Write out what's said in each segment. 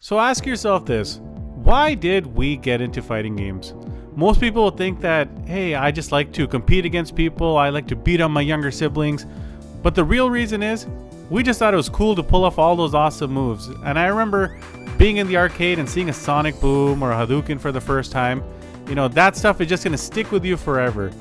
So ask yourself this, why did we get into fighting games? Most people will think that, hey, I just like to compete against people, I like to beat up my younger siblings, but the real reason is, we just thought it was cool to pull off all those awesome moves. And I remember being in the arcade and seeing a Sonic Boom or a Hadouken for the first time. You know, that stuff is just going to stick with you forever.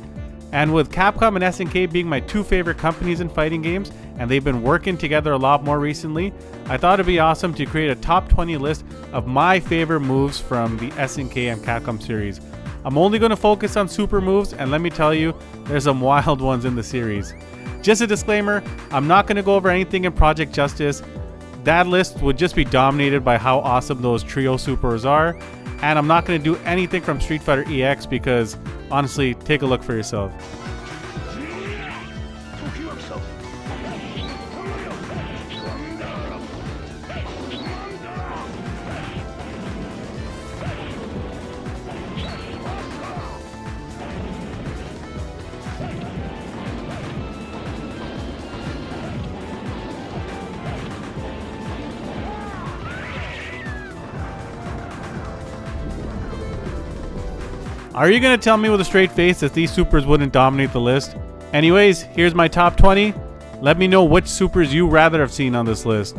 And with Capcom and SNK being my two favorite companies in fighting games, and they've been working together a lot more recently, I thought it'd be awesome to create a top 20 list of my favorite moves from the SNK and Capcom series. I'm only going to focus on super moves, and let me tell you, there's some wild ones in the series. Just a disclaimer, I'm not going to go over anything in Project Justice. That list would just be dominated by how awesome those trio supers are, and I'm not going to do anything from Street Fighter EX because, honestly, take a look for yourself. Are you going to tell me with a straight face that these supers wouldn't dominate the list? Anyways, here's my top 20. Let me know which supers you rather have seen on this list.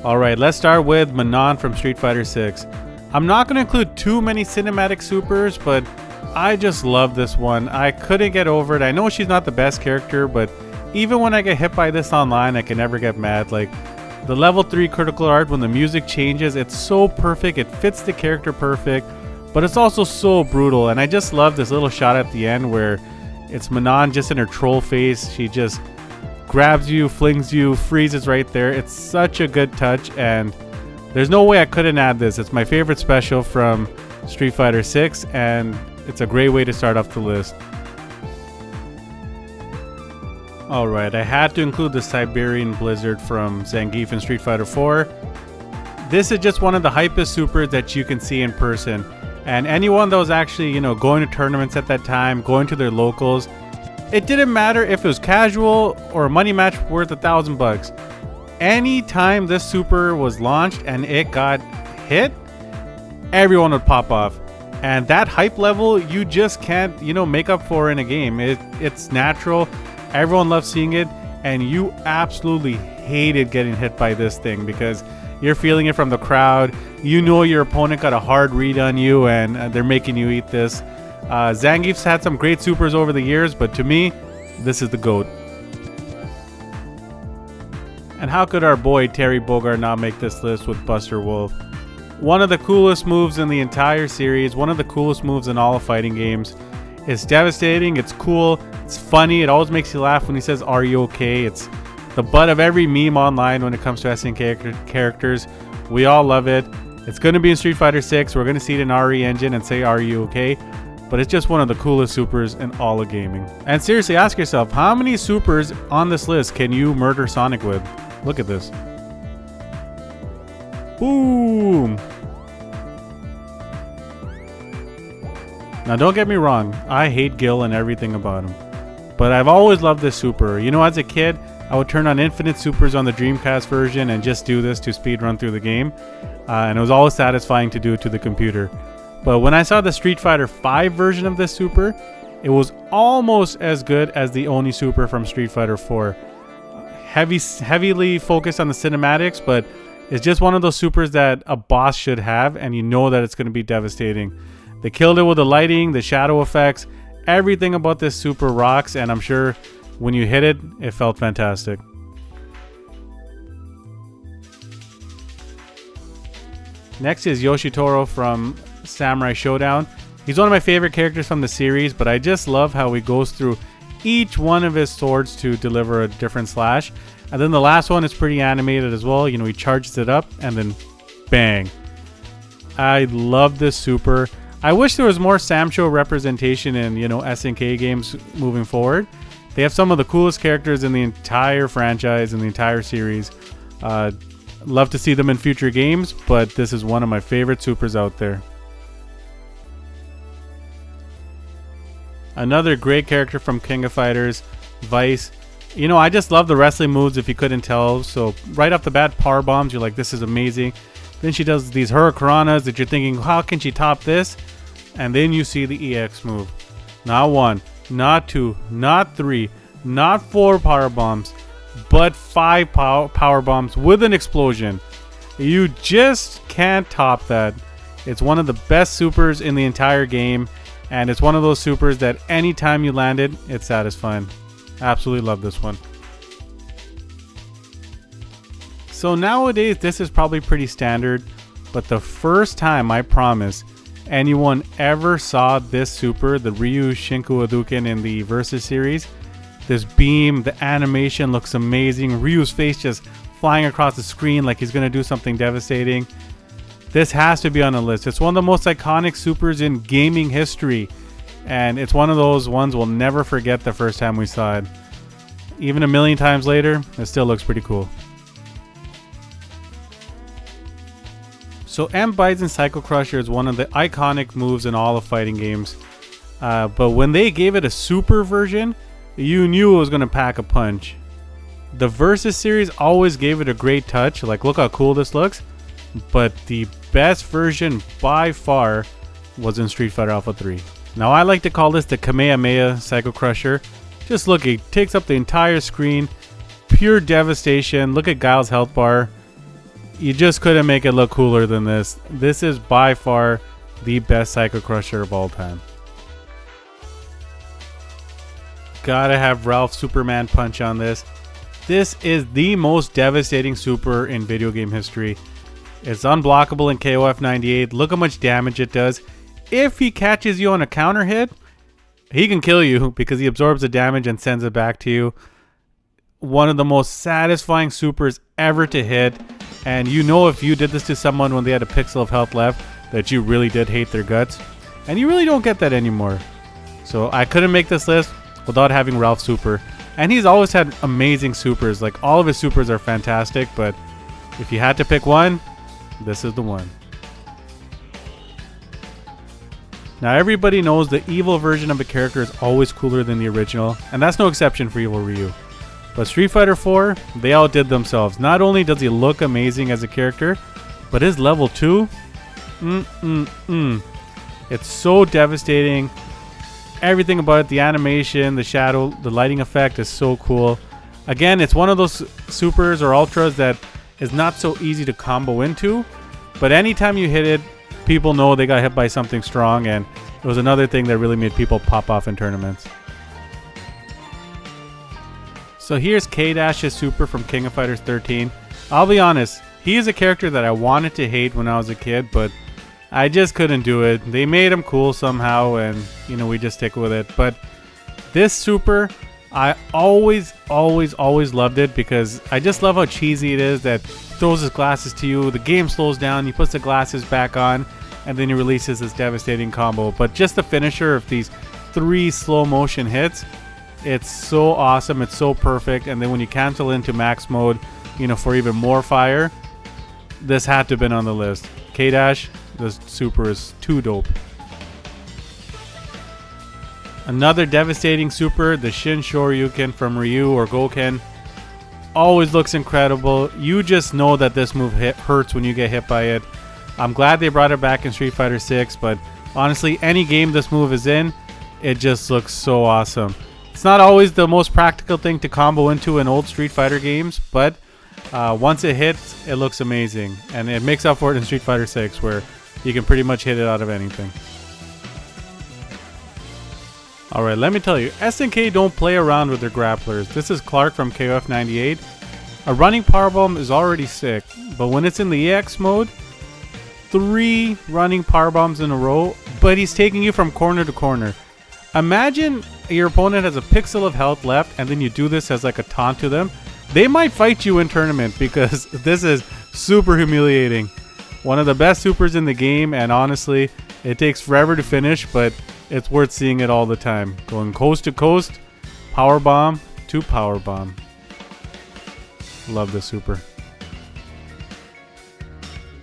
Alright, let's start with Manon from Street Fighter 6. I'm not going to include too many cinematic supers, but I just love this one. I couldn't get over it. I know she's not the best character, but even when I get hit by this online, I can never get mad. Like, the level 3 critical art, when the music changes, it's so perfect, it fits the character perfect, but it's also so brutal. And I just love this little shot at the end where it's Manon just in her troll face. She just grabs you, flings you, freezes right there. It's such a good touch, and there's no way I couldn't add this. It's my favorite special from Street Fighter 6, and it's a great way to start off the list. Alright, I had to include the Siberian Blizzard from Zangief in Street Fighter 4. This is just one of the hypest supers that you can see in person. And anyone that was actually, going to tournaments at that time, going to their locals, it didn't matter if it was casual or a money match worth $1,000. Anytime this super was launched and it got hit, everyone would pop off. And that hype level, you just can't, make up for in a game. It's natural. Everyone loves seeing it, and you absolutely hated getting hit by this thing because you're feeling it from the crowd. You know your opponent got a hard read on you, and they're making you eat this. Zangief's had some great supers over the years, but to me, this is the GOAT. And how could our boy Terry Bogard not make this list with Buster Wolf? One of the coolest moves in the entire series, one of the coolest moves in all of fighting games. It's devastating, it's cool, it's funny, it always makes you laugh when he says, "Are you okay?" It's the butt of every meme online when it comes to SNK characters. We all love it. It's going to be in Street Fighter 6. We're going to see it in RE Engine and say, "Are you okay?" But it's just one of the coolest supers in all of gaming. And seriously, ask yourself, how many supers on this list can you murder Sonic with? Look at this. Boom! Now don't get me wrong, I hate Gil and everything about him, but I've always loved this super. As a kid, I would turn on Infinite Supers on the Dreamcast version and just do this to speedrun through the game, and it was always satisfying to do it to the computer. But when I saw the Street Fighter 5 version of this super, it was almost as good as the Oni super from Street Fighter 4. Heavily focused on the cinematics, but it's just one of those supers that a boss should have, and you know that it's going to be devastating. They killed it with the lighting, the shadow effects, everything about this super rocks, and I'm sure when you hit it, it felt fantastic. Next is Yoshitoro from Samurai Showdown. He's one of my favorite characters from the series, but I just love how he goes through each one of his swords to deliver a different slash. And then the last one is pretty animated as well. He charges it up and then bang. I love this super. I wish there was more Samsho representation in, SNK games moving forward. They have some of the coolest characters in the entire franchise, in the entire series. Love to see them in future games, but this is one of my favorite supers out there. Another great character from King of Fighters, Vice. You know, I just love the wrestling moves if you couldn't tell. So right off the bat, power bombs, you're like, this is amazing. Then she does these hurricanranas that you're thinking, how can she top this? And then you see the EX move. Not 1, not 2, not 3, not 4 power bombs, but 5 power bombs with an explosion. You just can't top that. It's one of the best supers in the entire game, and it's one of those supers that anytime you land it, it's satisfying. Absolutely love this one. So nowadays, this is probably pretty standard, but the first time, I promise, anyone ever saw this super, the Ryu Shinku Hadouken in the Versus series, this beam, the animation looks amazing. Ryu's face just flying across the screen like he's going to do something devastating. This has to be on the list. It's one of the most iconic supers in gaming history. And it's one of those ones we'll never forget the first time we saw it. Even a million times later, it still looks pretty cool. So M. Bison Psycho Crusher is one of the iconic moves in all of fighting games. But when they gave it a super version, you knew it was going to pack a punch. The Versus series always gave it a great touch. Like, look how cool this looks. But the best version by far was in Street Fighter Alpha 3. Now I like to call this the Kamehameha Psycho Crusher. Just look, it takes up the entire screen. Pure devastation. Look at Guile's health bar. You just couldn't make it look cooler than this. This is by far the best Psycho Crusher of all time. Gotta have Ralf Superman Punch on this. This is the most devastating super in video game history. It's unblockable in KOF 98. Look how much damage it does. If he catches you on a counter hit, he can kill you because he absorbs the damage and sends it back to you. One of the most satisfying supers ever to hit. And you know, if you did this to someone when they had a pixel of health left, that you really did hate their guts. And you really don't get that anymore. So I couldn't make this list without having Ralf Super. And he's always had amazing supers. Like, all of his supers are fantastic. But if you had to pick one, this is the one. Now everybody knows the evil version of a character is always cooler than the original, and that's no exception for Evil Ryu. But Street Fighter 4, they outdid themselves. Not only does he look amazing as a character, but his level 2, it's so devastating. Everything about it, the animation, the shadow, the lighting effect is so cool. Again, it's one of those supers or ultras that is not so easy to combo into, but anytime you hit it, people know they got hit by something strong, and it was another thing that really made people pop off in tournaments. So here's K-Dash's super from King of Fighters 13. I'll be honest, he is a character that I wanted to hate when I was a kid, but I just couldn't do it. They made him cool somehow, and you know, we just stick with it. But this super, I always loved it because I just love how cheesy it is that he throws his glasses to you, the game slows down, he puts the glasses back on, and then he releases this devastating combo. But just the finisher of these 3 slow motion hits, it's so awesome, it's so perfect. And then when you cancel into max mode, you know, for even more fire, this had to have been on the list. K-Dash, this super is too dope. Another devastating super, the Shin Shoryuken from Ryu or Goken. Always looks incredible. You just know that this move hurts when you get hit by it. I'm glad they brought it back in Street Fighter 6, but honestly, any game this move is in, it just looks so awesome. It's not always the most practical thing to combo into in old Street Fighter games, but once it hits, it looks amazing. And it makes up for it in Street Fighter 6, where you can pretty much hit it out of anything. Alright, let me tell you, SNK don't play around with their grapplers. This is Clark from KOF 98. A running powerbomb is already sick, but when it's in the EX mode, 3 running powerbombs in a row, but he's taking you from corner to corner. Imagine your opponent has a pixel of health left, and then you do this as like a taunt to them. They might fight you in tournament because this is super humiliating. One of the best supers in the game, and honestly, it takes forever to finish, but it's worth seeing it all the time. Going coast to coast, power bomb to power bomb. Love this super.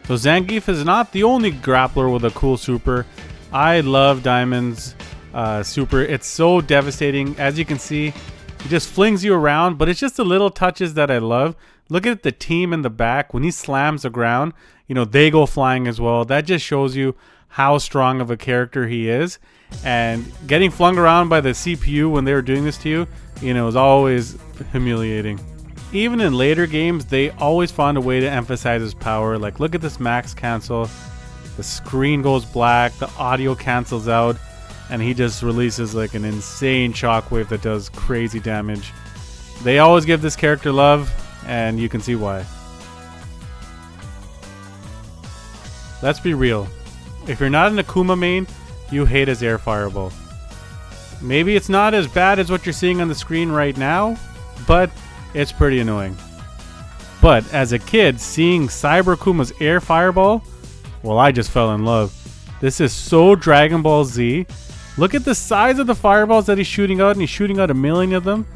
So Zangief is not the only grappler with a cool super. I love Diamond's super. It's so devastating. As you can see, He just flings you around, but it's just the little touches that I love. Look at the team in the back. When he slams the ground, you know, they go flying as well. That just shows you how strong of a character he is. And getting flung around by the CPU when they were doing this to you, you know, is always humiliating. Even in later games, they always found a way to emphasize his power. Like, look at this max cancel. The screen goes black, the audio cancels out, and he just releases like an insane shockwave that does crazy damage. They always give this character love, and you can see why. Let's be real. If you're not an Akuma main, you hate his air fireball. Maybe it's not as bad as what you're seeing on the screen right now, but it's pretty annoying. But as a kid, seeing Cyber Akuma's air fireball, well, I just fell in love. This is so Dragon Ball Z. Look at the size of the fireballs that he's shooting out, and he's shooting out 1 million of them.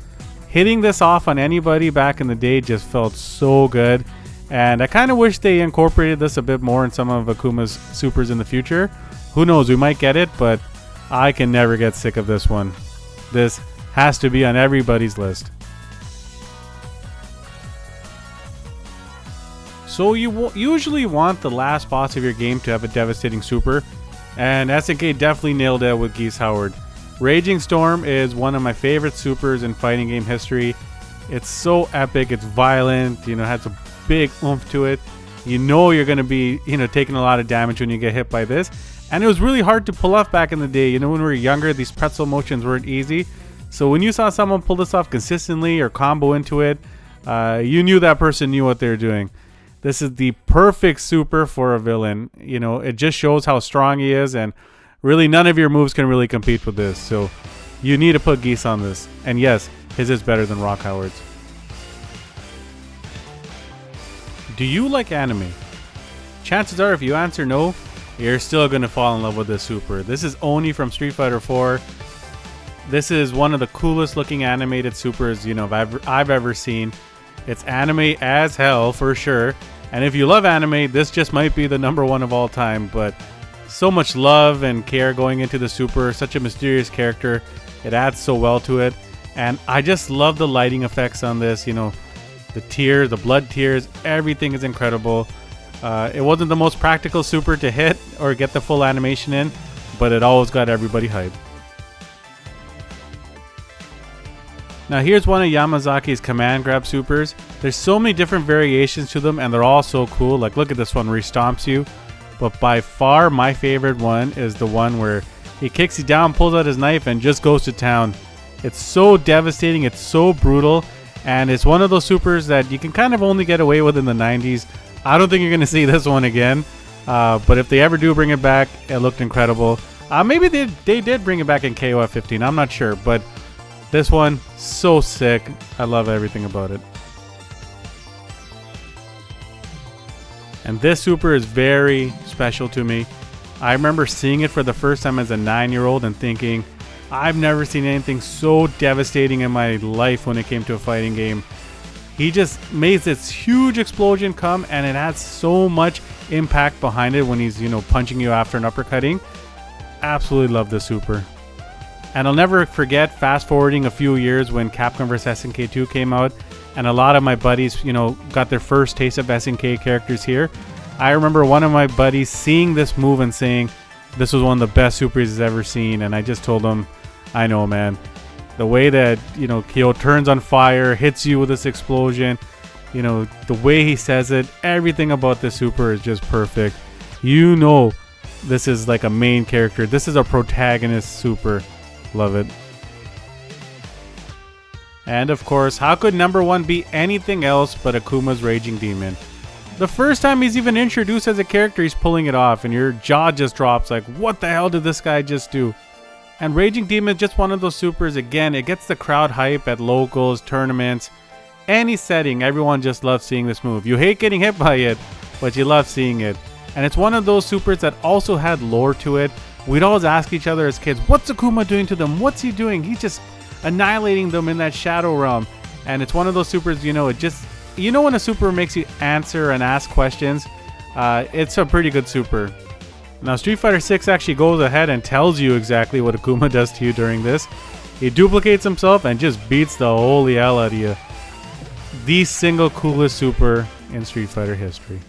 Hitting this off on anybody back in the day just felt so good. And I kind of wish they incorporated this a bit more in some of Akuma's supers in the future. Who knows, we might get it, but I can never get sick of this one. This has to be on everybody's list. So you usually want the last boss of your game to have a devastating super, and SNK definitely nailed it with Geese Howard. Raging Storm is one of my favorite supers in fighting game history. It's so epic, it's violent, you know, it has a big oomph to it. You know you're going to be, you know, taking a lot of damage when you get hit by this. And it was really hard to pull off back in the day. You know, when we were younger, these pretzel motions weren't easy. So when you saw someone pull this off consistently or combo into it, you knew that person knew what they were doing. This is the perfect super for a villain. You know, it just shows how strong he is, and really none of your moves can really compete with this. So you need to put Geese on this. And yes, his is better than Rock Howard's. Do you like anime? Chances are if you answer no, you're still going to fall in love with this super. This is Oni from Street Fighter 4. This is one of the coolest looking animated supers, you know, I've ever seen. It's anime as hell for sure. And if you love anime, this just might be the #1 of all time. But so much love and care going into the super. Such a mysterious character. It adds so well to it. And I just love the lighting effects on this. You know, the tears, the blood tears, everything is incredible. It wasn't the most practical super to hit or get the full animation in, but it always got everybody hyped. Now here's one of Yamizaki's command grab supers. There's so many different variations to them, and they're all so cool. Like, look at this one where he stomps you. But by far my favorite one is the one where he kicks you down, pulls out his knife, and just goes to town. It's so devastating, it's so brutal, and it's one of those supers that you can kind of only get away with in the 90s. I don't think you're going to see this one again, but if they ever do bring it back, it looked incredible. Maybe they did bring it back in KOF 15, I'm not sure, but this one, so sick. I love everything about it. And this super is very special to me. I remember seeing it for the first time as a 9-year-old and thinking, I've never seen anything so devastating in my life when it came to a fighting game. He just made this huge explosion come, and it has so much impact behind it when he's, you know, punching you after an uppercutting. Absolutely love this super. And I'll never forget fast forwarding a few years when Capcom vs SNK 2 came out, and a lot of my buddies, you know, got their first taste of SNK characters here. I remember one of my buddies seeing this move and saying this was one of the best supers he's ever seen, and I just told him, I know, man. The way that, you know, Kyo turns on fire, hits you with this explosion, you know, the way he says it, everything about this super is just perfect. You know, this is like a main character. This is a protagonist super. Love it. And of course, how could #1 be anything else but Akuma's Raging Demon? The first time he's even introduced as a character, he's pulling it off, and your jaw just drops like, what the hell did this guy just do? And Raging Demon is just one of those supers. Again, it gets the crowd hype at locals, tournaments, any setting. Everyone just loves seeing this move. You hate getting hit by it, but you love seeing it. And it's one of those supers that also had lore to it. We'd always ask each other as kids, what's Akuma doing to them? What's he doing? He's just annihilating them in that shadow realm. And it's one of those supers, you know, it just, you know, when a super makes you answer and ask questions, it's a pretty good super. Now Street Fighter 6 actually goes ahead and tells you exactly what Akuma does to you during this. He duplicates himself and just beats the holy hell out of you. The single coolest super in Street Fighter history.